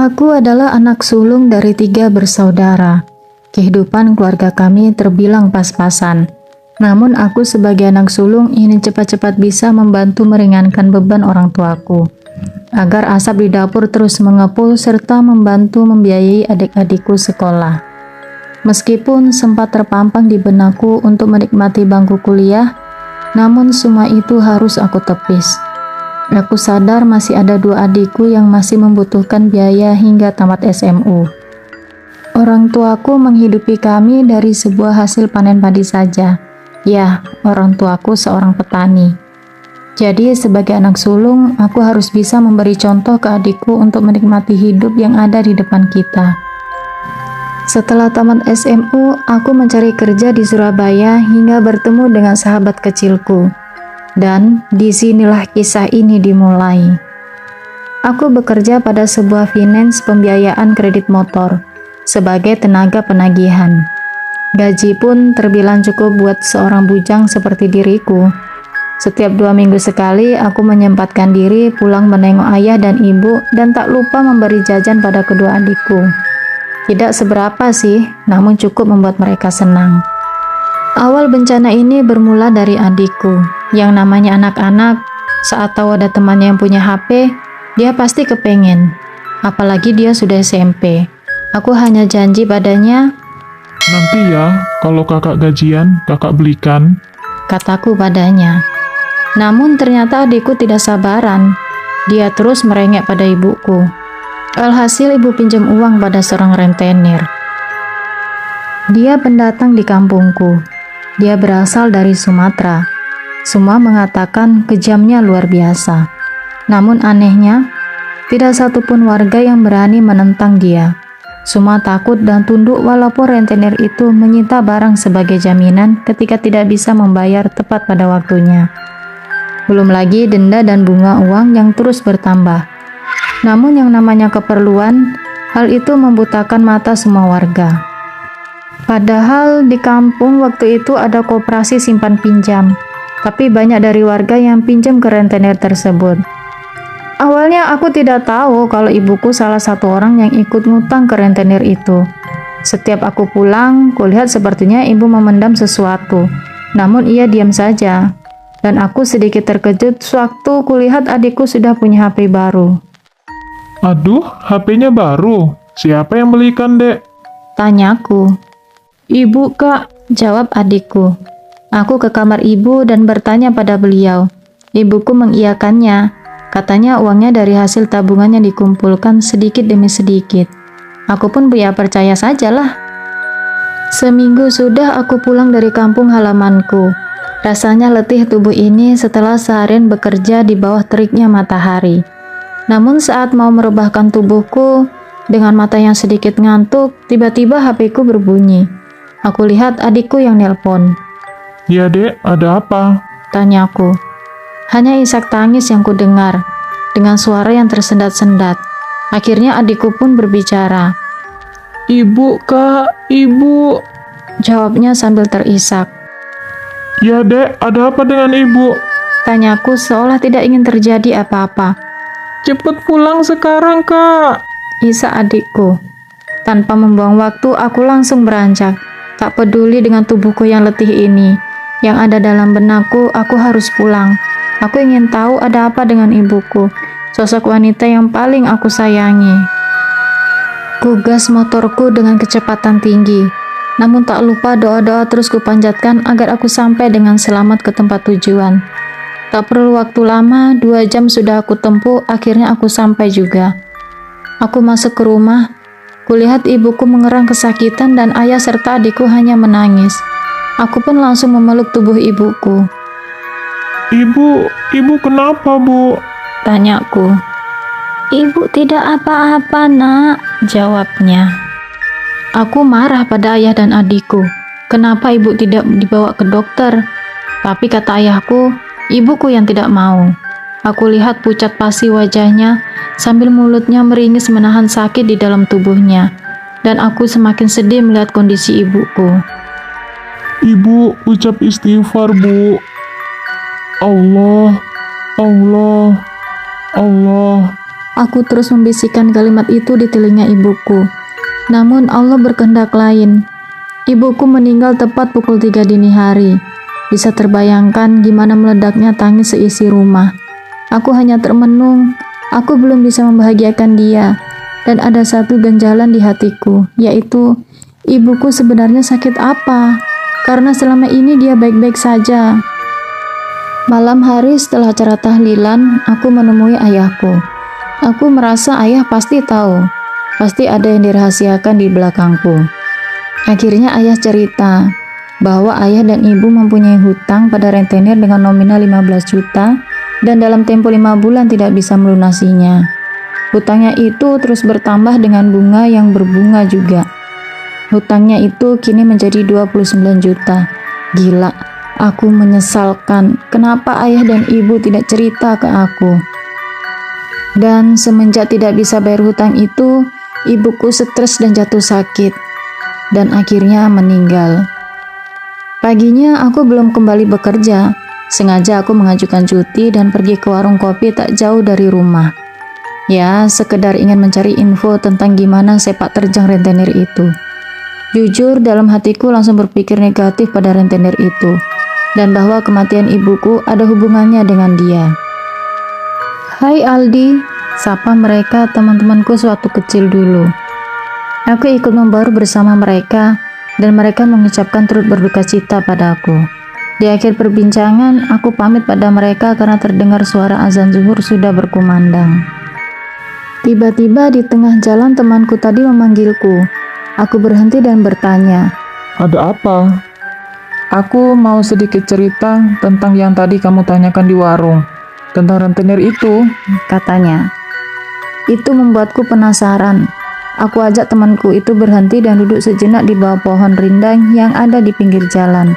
Aku adalah anak sulung dari 3 bersaudara. Kehidupan keluarga kami terbilang pas-pasan. Namun aku sebagai anak sulung ingin cepat-cepat bisa membantu meringankan beban orang tuaku, agar asap di dapur terus mengepul serta membantu membiayai adik-adikku sekolah. Meskipun sempat terpampang di benakku untuk menikmati bangku kuliah, namun semua itu harus aku tepis. Aku sadar masih ada 2 adikku yang masih membutuhkan biaya hingga tamat SMU. Orang tuaku menghidupi kami dari sebuah hasil panen padi saja. Ya, orang tuaku seorang petani. Jadi sebagai anak sulung, aku harus bisa memberi contoh ke adikku untuk menikmati hidup yang ada di depan kita. Setelah tamat SMU, aku mencari kerja di Surabaya hingga bertemu dengan sahabat kecilku. Dan disinilah kisah ini dimulai. Aku bekerja pada sebuah finance pembiayaan kredit motor sebagai tenaga penagihan. Gaji pun terbilang cukup buat seorang bujang seperti diriku. Setiap 2 minggu sekali aku menyempatkan diri pulang menengok ayah dan ibu dan tak lupa memberi jajan pada kedua adikku. Tidak seberapa sih, namun cukup membuat mereka senang. Awal bencana ini bermula dari adikku. Yang namanya anak-anak, saat tahu ada temannya yang punya HP, dia pasti kepengen. Apalagi dia sudah SMP. Aku hanya janji padanya, "Nanti ya, kalau kakak gajian, kakak belikan," kataku padanya. Namun ternyata adikku tidak sabaran. Dia terus merengek pada ibuku. Alhasil ibu pinjam uang pada seorang rentenir. Dia pendatang di kampungku. Dia berasal dari Sumatera. Semua mengatakan kejamnya luar biasa. Namun anehnya, tidak satupun warga yang berani menentang dia. Semua takut dan tunduk walaupun rentenir itu menyita barang sebagai jaminan ketika tidak bisa membayar tepat pada waktunya. Belum lagi denda dan bunga uang yang terus bertambah. Namun yang namanya keperluan, hal itu membutakan mata semua warga. Padahal di kampung waktu itu ada koperasi simpan pinjam. Tapi banyak dari warga yang pinjam ke rentenir tersebut. Awalnya aku tidak tahu kalau ibuku salah satu orang yang ikut ngutang ke rentenir itu. Setiap aku pulang, kulihat sepertinya ibu memendam sesuatu. Namun ia diam saja. Dan aku sedikit terkejut sewaktu kulihat adikku sudah punya HP baru. "Aduh, HP-nya baru. Siapa yang belikan, Dek?" Tanyaku. "Ibu, Kak," jawab adikku. Aku ke kamar ibu dan bertanya pada beliau. Ibuku mengiyakannya. Katanya uangnya dari hasil tabungan yang dikumpulkan sedikit demi sedikit. Aku pun percaya sajalah. Seminggu sudah aku pulang dari kampung halamanku. Rasanya letih tubuh ini setelah seharian bekerja di bawah teriknya matahari. Namun saat mau merebahkan tubuhku, dengan mata yang sedikit ngantuk, tiba-tiba HP-ku berbunyi. Aku lihat adikku yang nelpon. "Ya, Dek, ada apa?" Tanyaku. Hanya isak tangis yang kudengar, dengan suara yang tersendat-sendat. Akhirnya adikku pun berbicara. "Ibu, Kak, ibu," jawabnya sambil terisak. "Ya, Dek, ada apa dengan ibu?" Tanyaku seolah tidak ingin terjadi apa-apa. "Cepet pulang sekarang, Kak," isak adikku. Tanpa membuang waktu, aku langsung beranjak. Tak peduli dengan tubuhku yang letih ini. Yang ada dalam benakku, aku harus pulang. Aku ingin tahu ada apa dengan ibuku, sosok wanita yang paling aku sayangi. Kugas motorku dengan kecepatan tinggi, namun tak lupa doa-doa terus kupanjatkan agar aku sampai dengan selamat ke tempat tujuan. Tak perlu waktu lama, 2 jam sudah aku tempuh, akhirnya aku sampai juga. Aku masuk ke rumah, kulihat ibuku mengerang kesakitan dan ayah serta adikku hanya menangis. Aku pun langsung memeluk tubuh ibuku. Ibu kenapa, Bu?" Tanyaku. "Ibu tidak apa-apa, Nak," jawabnya. Aku marah pada ayah dan adikku. Kenapa ibu tidak dibawa ke dokter? Tapi kata ayahku, ibuku yang tidak mau. Aku lihat pucat pasi wajahnya sambil mulutnya meringis menahan sakit di dalam tubuhnya. Dan aku semakin sedih melihat kondisi ibuku. "Ibu, ucap istighfar, Bu. Allah, Allah, Allah." aku terus membisikkan kalimat itu di telinga ibuku. Namun Allah berkehendak lain. Ibuku meninggal tepat pukul 3 dini hari. Bisa terbayangkan gimana meledaknya tangis seisi rumah. Aku hanya termenung, aku belum bisa membahagiakan dia. Dan ada satu ganjalan di hatiku, yaitu ibuku sebenarnya sakit apa? Karena selama ini dia baik-baik saja. Malam hari setelah acara tahlilan, aku menemui ayahku. Aku merasa ayah pasti tahu, pasti ada yang dirahasiakan di belakangku. Akhirnya ayah cerita bahwa ayah dan ibu mempunyai hutang pada rentenir dengan nominal 15 juta dan dalam tempo 5 bulan tidak bisa melunasinya. Hutangnya itu terus bertambah dengan bunga yang berbunga juga. Hutangnya itu kini menjadi 29 juta. Gila, aku menyesalkan kenapa ayah dan ibu tidak cerita ke aku. Dan semenjak tidak bisa bayar hutang itu, ibuku stres dan jatuh sakit. Dan akhirnya meninggal. Paginya aku belum kembali bekerja. Sengaja aku mengajukan cuti dan pergi ke warung kopi tak jauh dari rumah. Ya, sekedar ingin mencari info tentang gimana sepak terjang rentenir itu. Jujur, dalam hatiku langsung berpikir negatif pada rentenir itu, dan bahwa kematian ibuku ada hubungannya dengan dia. Hai Aldi, sapa mereka teman-temanku sewaktu kecil dulu. Aku ikut membaur bersama mereka, dan mereka mengucapkan turut berduka cita padaku. Di akhir perbincangan, aku pamit pada mereka karena terdengar suara azan zuhur sudah berkumandang. Tiba-tiba di tengah jalan temanku tadi memanggilku. Aku berhenti dan bertanya, Ada apa? Aku mau sedikit cerita tentang yang tadi kamu tanyakan di warung. Tentang rentenir itu. katanya. Itu membuatku penasaran. Aku ajak temanku itu berhenti dan duduk sejenak di bawah pohon rindang yang ada di pinggir jalan.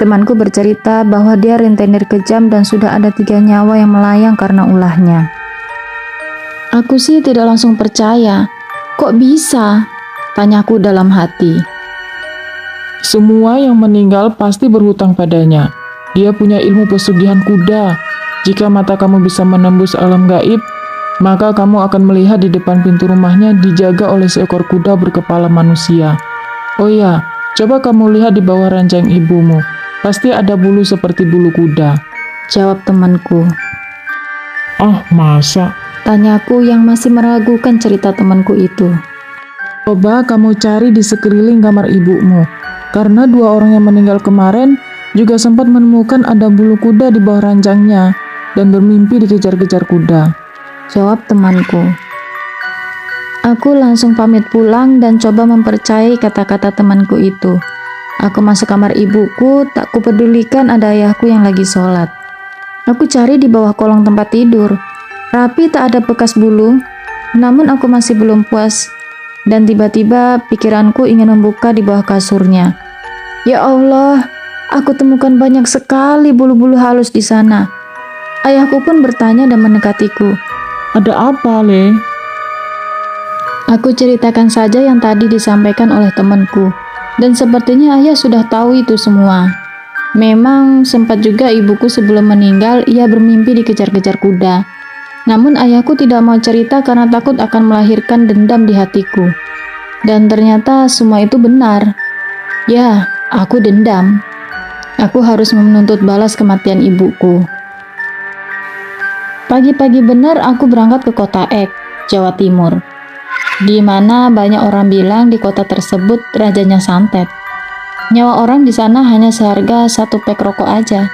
Temanku bercerita bahwa dia rentenir kejam dan sudah ada 3 nyawa yang melayang karena ulahnya. Aku sih tidak langsung percaya. Kok bisa? Tanyaku dalam hati. Semua yang meninggal pasti berhutang padanya. Dia punya ilmu pesugihan kuda. Jika mata kamu bisa menembus alam gaib, maka kamu akan melihat di depan pintu rumahnya dijaga oleh seekor kuda berkepala manusia. Oh ya, coba kamu lihat di bawah ranjang ibumu. Pasti ada bulu seperti bulu kuda. Jawab temanku. Ah, masa? Tanyaku yang masih meragukan cerita temanku itu. Coba kamu cari di sekeliling kamar ibumu. Karena 2 orang yang meninggal kemarin juga sempat menemukan ada bulu kuda di bawah ranjangnya dan bermimpi dikejar-kejar kuda. Jawab temanku. Aku langsung pamit pulang dan coba mempercayai kata-kata temanku itu. Aku masuk kamar ibuku, tak kupedulikan ada ayahku yang lagi sholat. Aku cari di bawah kolong tempat tidur. Rapi tak ada bekas bulu. Namun aku masih belum puas. Dan tiba-tiba pikiranku ingin membuka di bawah kasurnya. Ya Allah, aku temukan banyak sekali bulu-bulu halus di sana. Ayahku pun bertanya dan mendekatiku. Ada apa, Le? Aku ceritakan saja yang tadi disampaikan oleh temanku. Dan sepertinya ayah sudah tahu itu semua. Memang sempat juga ibuku sebelum meninggal ia bermimpi dikejar-kejar kuda. Namun ayahku tidak mau cerita karena takut akan melahirkan dendam di hatiku. Dan ternyata semua itu benar. Ya, aku dendam. Aku harus menuntut balas kematian ibuku. Pagi-pagi benar aku berangkat ke kota Ek, Jawa Timur. Di mana banyak orang bilang di kota tersebut rajanya santet. Nyawa orang di sana hanya seharga 1 pek rokok aja.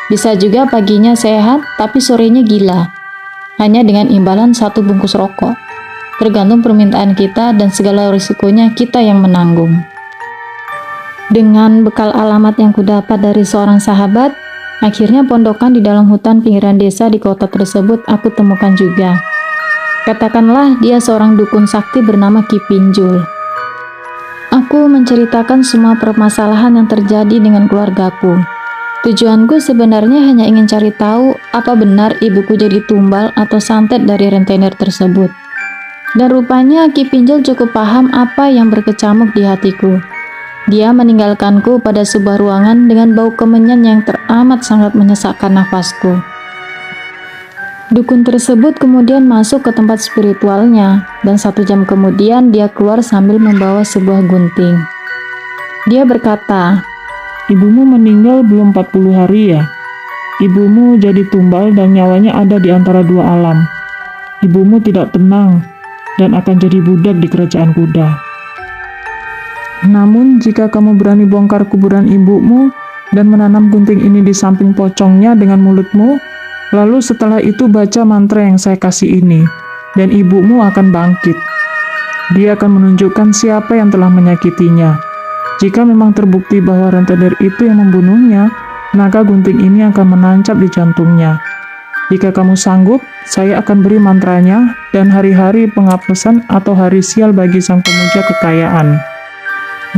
Bisa juga paginya sehat, tapi sorenya gila. Hanya dengan imbalan 1 bungkus rokok. Tergantung permintaan kita dan segala risikonya kita yang menanggung. Dengan bekal alamat yang kudapat dari seorang sahabat, akhirnya pondokan di dalam hutan pinggiran desa di kota tersebut aku temukan juga. Katakanlah dia seorang dukun sakti bernama Ki Pinjul. Aku menceritakan semua permasalahan yang terjadi dengan keluargaku. Tujuanku sebenarnya hanya ingin cari tahu apa benar ibuku jadi tumbal atau santet dari rentenir tersebut. Dan rupanya Ki Pinjul cukup paham apa yang berkecamuk di hatiku. Dia meninggalkanku pada sebuah ruangan dengan bau kemenyan yang teramat sangat menyesakkan nafasku. Dukun tersebut kemudian masuk ke tempat spiritualnya, dan 1 jam kemudian dia keluar sambil membawa sebuah gunting. Dia berkata, Ibumu meninggal belum 40 hari ya? Ibumu jadi tumbal dan nyawanya ada di antara 2 alam. Ibumu tidak tenang dan akan jadi budak di kerajaan kuda. Namun jika kamu berani bongkar kuburan ibumu dan menanam gunting ini di samping pocongnya dengan mulutmu, lalu setelah itu baca mantra yang saya kasih ini, dan ibumu akan bangkit. Dia akan menunjukkan siapa yang telah menyakitinya. Jika memang terbukti bahwa rentenir itu yang membunuhnya, maka gunting ini akan menancap di jantungnya. Jika kamu sanggup, saya akan beri mantranya dan hari-hari penghapusan atau hari sial bagi sang pemuja kekayaan.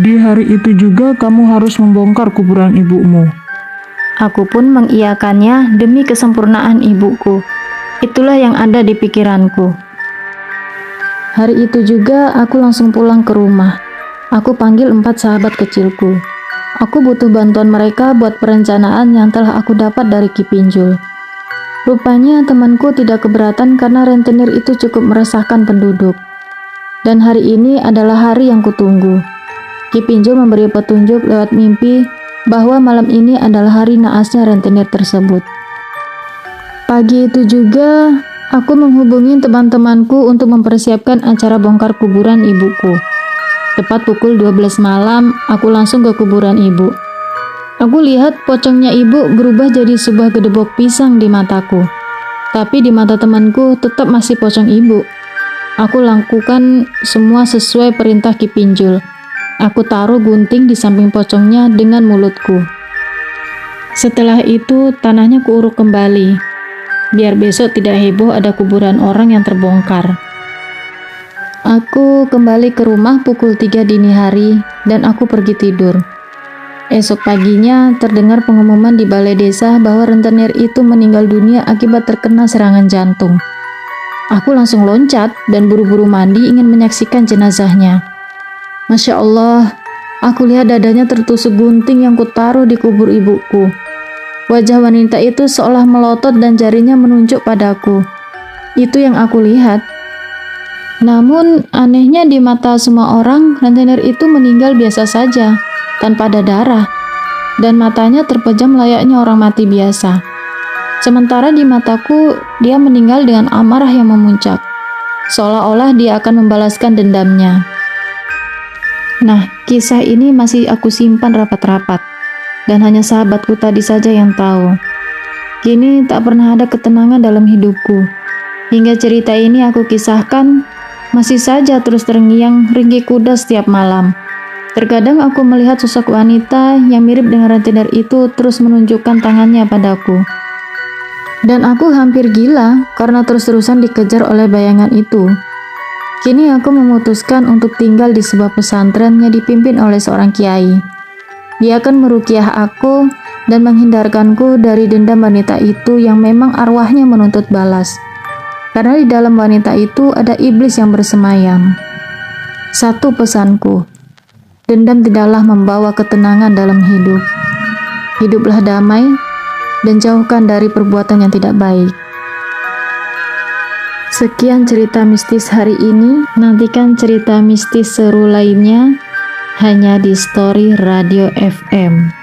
Di hari itu juga kamu harus membongkar kuburan ibumu. Aku pun mengiyakannya demi kesempurnaan ibuku. Itulah yang ada di pikiranku. Hari itu juga aku langsung pulang ke rumah. Aku panggil 4 sahabat kecilku. Aku butuh bantuan mereka buat perencanaan yang telah aku dapat dari Ki Pinjul. Rupanya temanku tidak keberatan karena rentenir itu cukup meresahkan penduduk. Dan hari ini adalah hari yang kutunggu. Ki Pinjul memberi petunjuk lewat mimpi bahwa malam ini adalah hari naasnya rentenir tersebut. Pagi itu juga, aku menghubungi teman-temanku untuk mempersiapkan acara bongkar kuburan ibuku. Tepat pukul 12 malam, aku langsung ke kuburan ibu. Aku lihat pocongnya ibu berubah jadi sebuah gedebok pisang di mataku. Tapi di mata temanku tetap masih pocong ibu. Aku lakukan semua sesuai perintah Ki Pinjul. Aku taruh gunting di samping pocongnya dengan mulutku. Setelah itu, tanahnya kuuruk kembali, biar besok tidak heboh ada kuburan orang yang terbongkar. Aku kembali ke rumah pukul 3 dini hari, dan aku pergi tidur. Esok paginya, terdengar pengumuman di balai desa bahwa rentenir itu meninggal dunia akibat terkena serangan jantung. Aku langsung loncat dan buru-buru mandi ingin menyaksikan jenazahnya. Masya Allah, aku lihat dadanya tertusuk gunting yang kutaruh di kubur ibuku. Wajah wanita itu seolah melotot dan jarinya menunjuk padaku. Itu yang aku lihat. Namun, anehnya di mata semua orang, rentenir itu meninggal biasa saja, tanpa ada darah, dan matanya terpejam layaknya orang mati biasa. Sementara di mataku, dia meninggal dengan amarah yang memuncak, seolah-olah dia akan membalaskan dendamnya. Nah, kisah ini masih aku simpan rapat-rapat, dan hanya sahabatku tadi saja yang tahu. Kini tak pernah ada ketenangan dalam hidupku. Hingga cerita ini aku kisahkan, masih saja terus terngiang ringkih kuda setiap malam. Terkadang aku melihat sosok wanita yang mirip dengan rentenir itu terus menunjukkan tangannya padaku. Dan aku hampir gila karena terus-terusan dikejar oleh bayangan itu. Kini aku memutuskan untuk tinggal di sebuah pesantren yang dipimpin oleh seorang kiai. Dia akan meruqyah aku dan menghindarkanku dari dendam wanita itu yang memang arwahnya menuntut balas. Karena di dalam wanita itu ada iblis yang bersemayam. Satu pesanku, dendam tidaklah membawa ketenangan dalam hidup. Hiduplah damai dan jauhkan dari perbuatan yang tidak baik. Sekian cerita mistis hari ini. Nantikan cerita mistis seru lainnya hanya di Story Radio FM.